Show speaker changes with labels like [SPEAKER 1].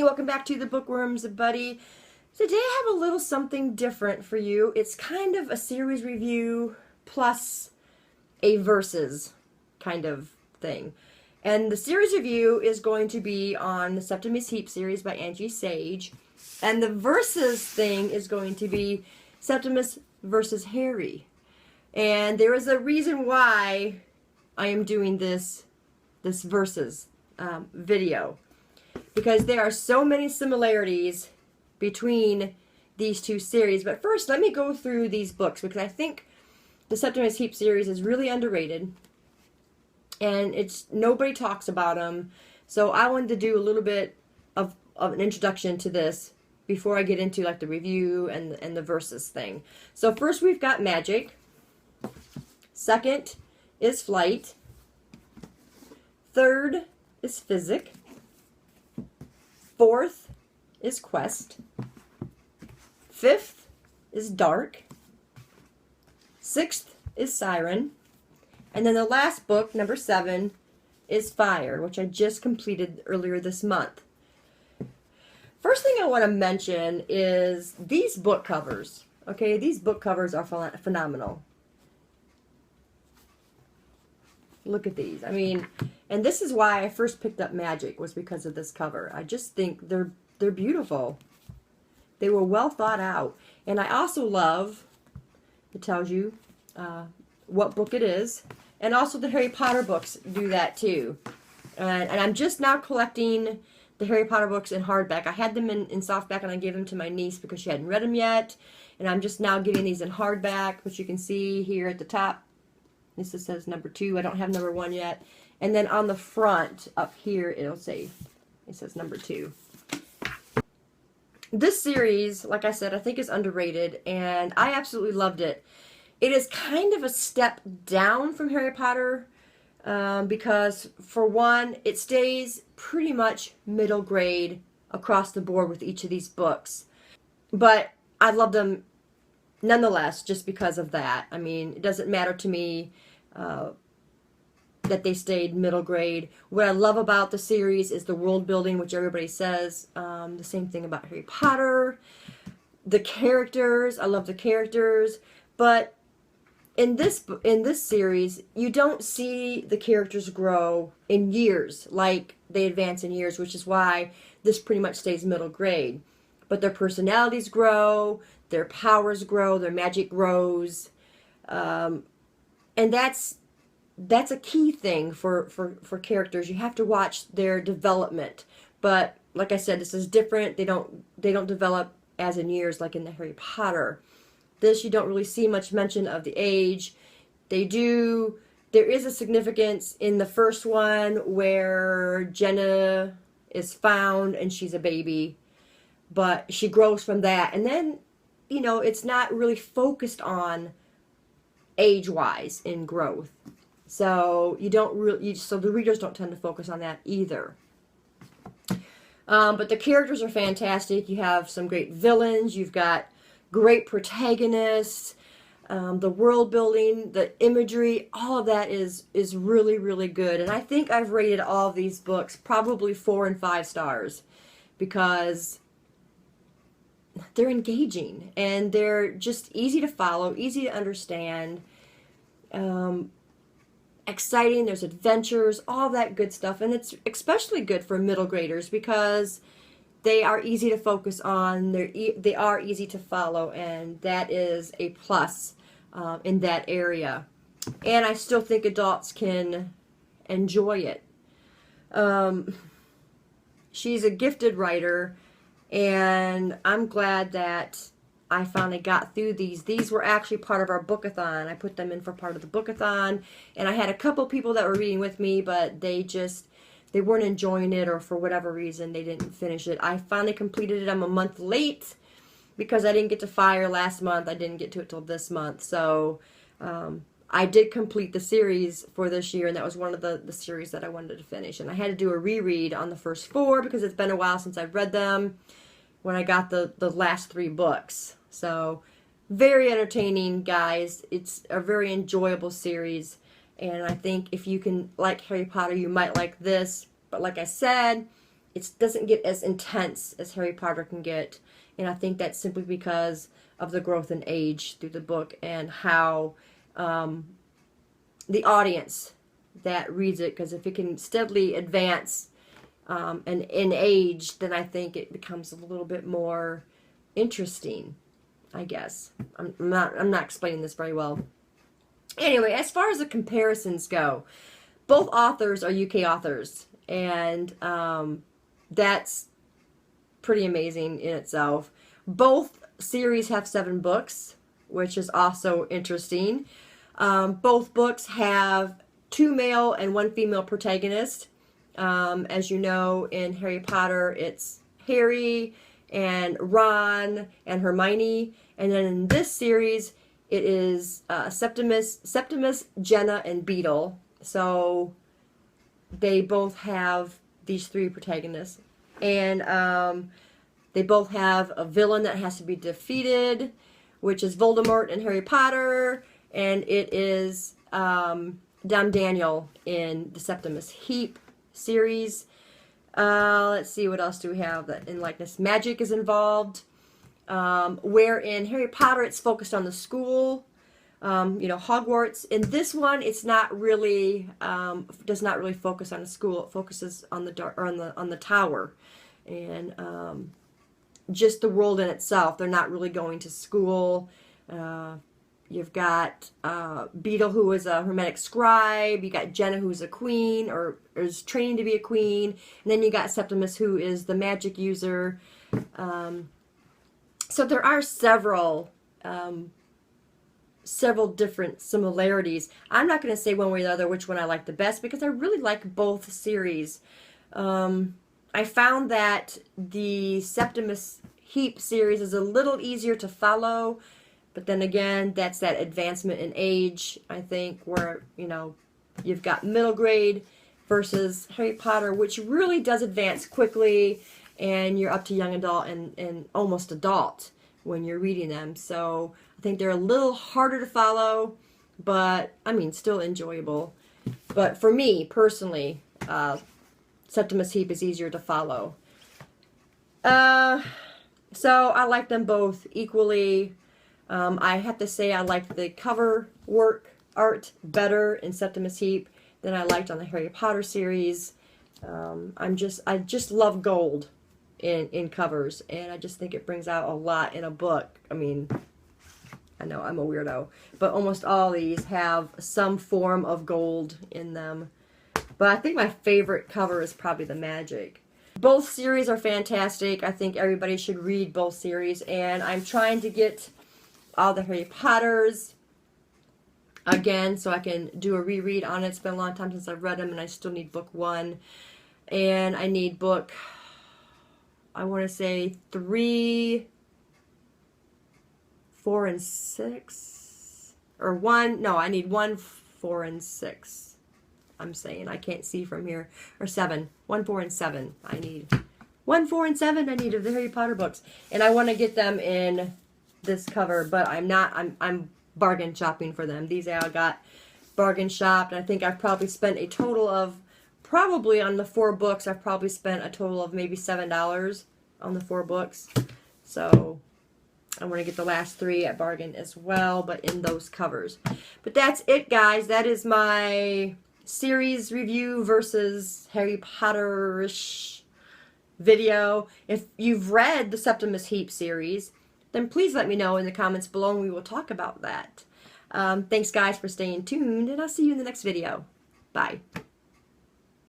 [SPEAKER 1] Hey, welcome back to the Bookworms, buddy. Today I have a little something different for you. It's kind of a series review plus a verses kind of thing. And the series review is going to be on the Septimus Heap series by Angie Sage. And the verses thing is going to be Septimus versus Harry. And there is a reason why I am doing this verses video. Because there are so many similarities between these two series. But first, let me go through these books, because I think the Septimus Heap series is really underrated. And nobody talks about them. So I wanted to do a little bit of an introduction to this before I get into like the review and the verses thing. So first we've got magic. Second is flight. Third is physic. Fourth is quest. Fifth is dark. Sixth is siren. And then the last book, number 7, is fire, which I just completed earlier this month. First thing I want to mention is these book covers. Okay, these book covers are phenomenal. Look at these. I mean, and this is why I first picked up Magic, was because of this cover. I just think they're beautiful. They were well thought out. And I also love, it tells you what book it is. And also the Harry Potter books do that too. And I'm just now collecting the Harry Potter books in hardback. I had them in softback and I gave them to my niece because she hadn't read them yet. And I'm just now getting these in hardback, which you can see here at the top. This says number 2. I don't have number 1 yet. And then on the front up here, it says number 2. This series, like I said, I think is underrated, and I absolutely loved it. It is kind of a step down from Harry Potter because, for one, it stays pretty much middle grade across the board with each of these books. But I love them nonetheless, just because of that. I mean, it doesn't matter to me that they stayed middle grade. What I love about the series is the world building, which everybody says. The same thing about Harry Potter. The characters, I love the characters. But in this series, you don't see the characters grow in years like they advance in years, which is why this pretty much stays middle grade. But their personalities grow, their powers grow, their magic grows, and that's a key thing for characters. You have to watch their development. But like I said, this is different. They don't develop as in years like in the Harry Potter. This, you don't really see much mention of the age. They do. There is a significance in the first one where Jenna is found and she's a baby. But she grows from that. And then, you know, it's not really focused on age-wise in growth. So you don't really, so the readers don't tend to focus on that either. But the characters are fantastic. You have some great villains. You've got great protagonists. The world building, the imagery, all of that is really, really good. And I think I've rated all of these books probably 4 and 5 stars because they're engaging and they're just easy to follow, easy to understand, exciting. There's adventures, all that good stuff, and it's especially good for middle graders because they are easy to focus on. They are easy to follow, and that is a plus in that area. And I still think adults can enjoy it. She's a gifted writer. And I'm glad that I finally got through these. These were actually part of our bookathon. I put them in for part of the bookathon. And I had a couple people that were reading with me, but they weren't enjoying it, or for whatever reason, they didn't finish it. I finally completed it. I'm a month late because I didn't get to Fire last month. I didn't get to it till this month. So I did complete the series for this year, and that was one of the series that I wanted to finish. And I had to do a reread on the first 4 because it's been a while since I've read them when I got the last 3 books. So very entertaining, guys. It's a very enjoyable series, and I think if you can like Harry Potter, you might like this. But like I said, it doesn't get as intense as Harry Potter can get. And I think that's simply because of the growth in age through the book and how the audience that reads it, because if it can steadily advance and in age, then I think it becomes a little bit more interesting, I guess. I'm not explaining this very well. Anyway, as far as the comparisons go, both authors are UK authors, and that's pretty amazing in itself. Both series have 7 books, which is also interesting. Both books have 2 male and 1 female protagonists. As you know, in Harry Potter, it's Harry and Ron and Hermione. And then in this series, it is Septimus, Jenna, and Beetle. So they both have these 3 protagonists. And they both have a villain that has to be defeated, which is Voldemort in Harry Potter. And it is Dom Daniel in the Septimus Heap series. Let's see, what else do we have that in likeness? Magic is involved. Where in Harry Potter it's focused on the school, you know, Hogwarts. In this one, it's not really does not really focus on the school. It focuses on the on the tower, and just the world in itself. They're not really going to school. You've got Beetle, who is a hermetic scribe. You got Jenna, who's a queen, or is training to be a queen. And then you got Septimus, who is the magic user. So there are several different similarities. I'm not going to say one way or the other which one I like the best, because I really like both series. I found that the Septimus Heap series is a little easier to follow. But then again, that's that advancement in age, I think, where, you know, you've got middle grade versus Harry Potter, which really does advance quickly, and you're up to young adult and almost adult when you're reading them. So I think they're a little harder to follow, but, I mean, still enjoyable. But for me, personally, Septimus Heap is easier to follow. So I like them both equally. I have to say I like the cover art better in Septimus Heap than I liked on the Harry Potter series. I just love gold in covers, and I just think it brings out a lot in a book. I mean, I know I'm a weirdo, but almost all these have some form of gold in them. But I think my favorite cover is probably the magic. Both series are fantastic. I think everybody should read both series, and I'm trying to get all the Harry Potters again so I can do a reread on it. It's been a long time since I've read them, and I still need book 1. And I need book, I want to say 3, 4, and 6. Or 1, no, I need 1, 4, and 6. I'm saying, I can't see from here. Or 7. 1, 4, and 7. I need 1, 4, and 7. I need of the Harry Potter books. And I want to get them in this cover, but I'm bargain shopping for them. These I got bargain shopped, and I think I've probably spent a total of, probably on the 4 books, I've probably spent a total of maybe $7 on the 4 books. So I want to get the last 3 at bargain as well, but in those covers. But that's it, guys. That is my series review versus Harry Potter-ish video. If you've read the Septimus Heap series, then please let me know in the comments below, and we will talk about that. Thanks, guys, for staying tuned, and I'll see you in the next video. Bye.